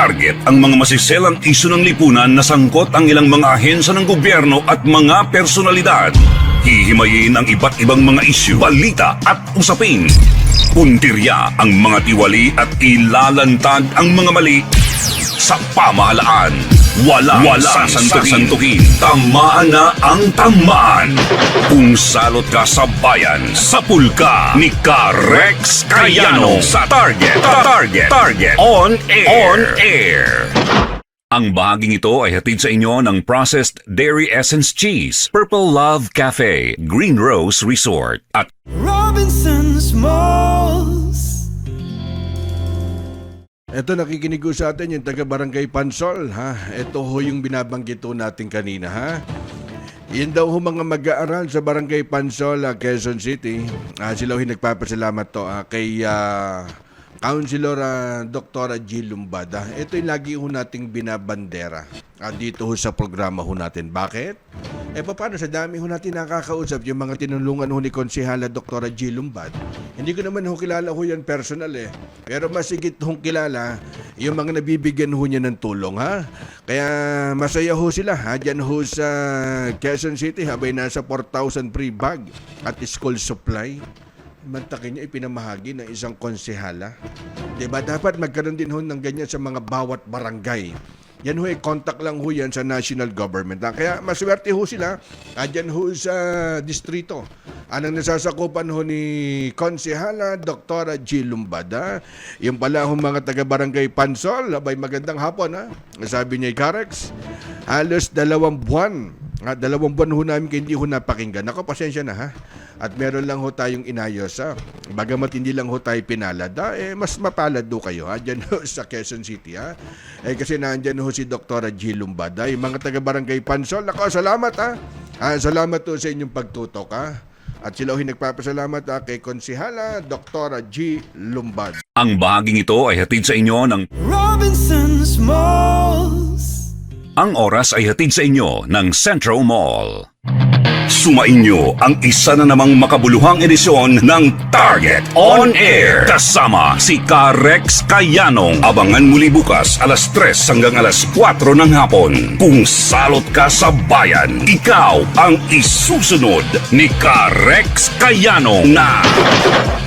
Target ang mga masiselang isyu ng lipunan na sangkot ang ilang mga ahensya ng gobyerno at mga personalidad. Hihimayin ang iba't ibang mga isyu, balita at usapin. Puntirya ang mga tiwali at ilalantad ang mga mali sa pamahalaan. Walang sasantukin. Tamaan na ang tamaan. Kung salot ka sa bayan, sapul ka ni Rex Cayano sa Target On Air. Ang bahaging ito ay hatid sa inyo ng Processed Dairy Essence Cheese, Purple Love Cafe, Green Rose Resort at Robinson's Malls. Ito, nakikinig ko sa atin yung taga-barangay Pansol, ha? Ito ho yung binabanggit ho natin kanina, ha? Yan daw ho mga mag-aaral sa barangay Pansol, Quezon City. Sila ho yung nagpapasalamat to kay Councilor Dr. G. Lumbada. Ito yung lagi ho nating binabandera dito ho sa programa ho natin. Bakit? Paano sa dami ho natin nakakausap yung mga tinulungan ho ni Konsehala Dr. G. Lumbad. Hindi ko naman ho kilala ho yan personal Pero mas higit hong kilala yung mga nabibigyan ho niya ng tulong, ha? Kaya masaya ho sila, ha? Diyan ho sa Quezon City, habay nasa 4,000 free bag at school supply. Mantakin niya ipinamahagi ng isang konsehala. Diba? Dapat magkaroon din ho ng ganyan sa mga bawat barangay. Yan ho, contact lang ho yan sa national government. Kaya maswerte ho sila. Dyan ho sa distrito. Anong nasasakupan ho ni Konsehala Dr. G. Lumbada. Yung pala ho mga taga-barangay Pansol. Abay, magandang hapon, ha? Sabi niya, Karex, halos 2 buwan. 2 buwan ho namin hindi ho napakinggan. Ako, pasensya na, ha? At meron lang ho tayong inayos, ha? Bagamat hindi lang ho tayo pinalad, mas mapalad ho kayo, ha? Diyan ho sa Quezon City, ha? Kasi nandyan ho si Dr. G. Lumbada. Yung mga taga-barangay Pansol, ako, salamat, ha? Salamat ho sa inyong pagtutok, ha? At sila ho nagpapasalamat kay Konsehala Dr. G. Lumbad. ang bahaging ito ay hatid sa inyo ng Robinson's Malls. Ang oras ay hatid sa inyo ng Centro Mall. Sumainyo ang isa na namang makabuluhang edisyon ng Target On Air. Kasama si Rex Cayanong. Abangan muli bukas alas 3 hanggang alas 4 ng hapon. Kung salot ka sa bayan, ikaw ang isusunod ni Rex Cayanong na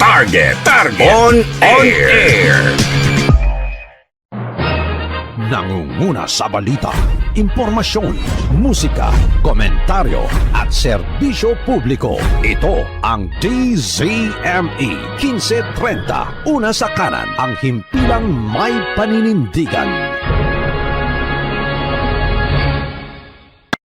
Target On Air. Nangunguna sa balita, impormasyon, musika, komentaryo at serbisyo publiko. Ito ang DZME 1530. Una sa kanan, ang himpilang may paninindigan.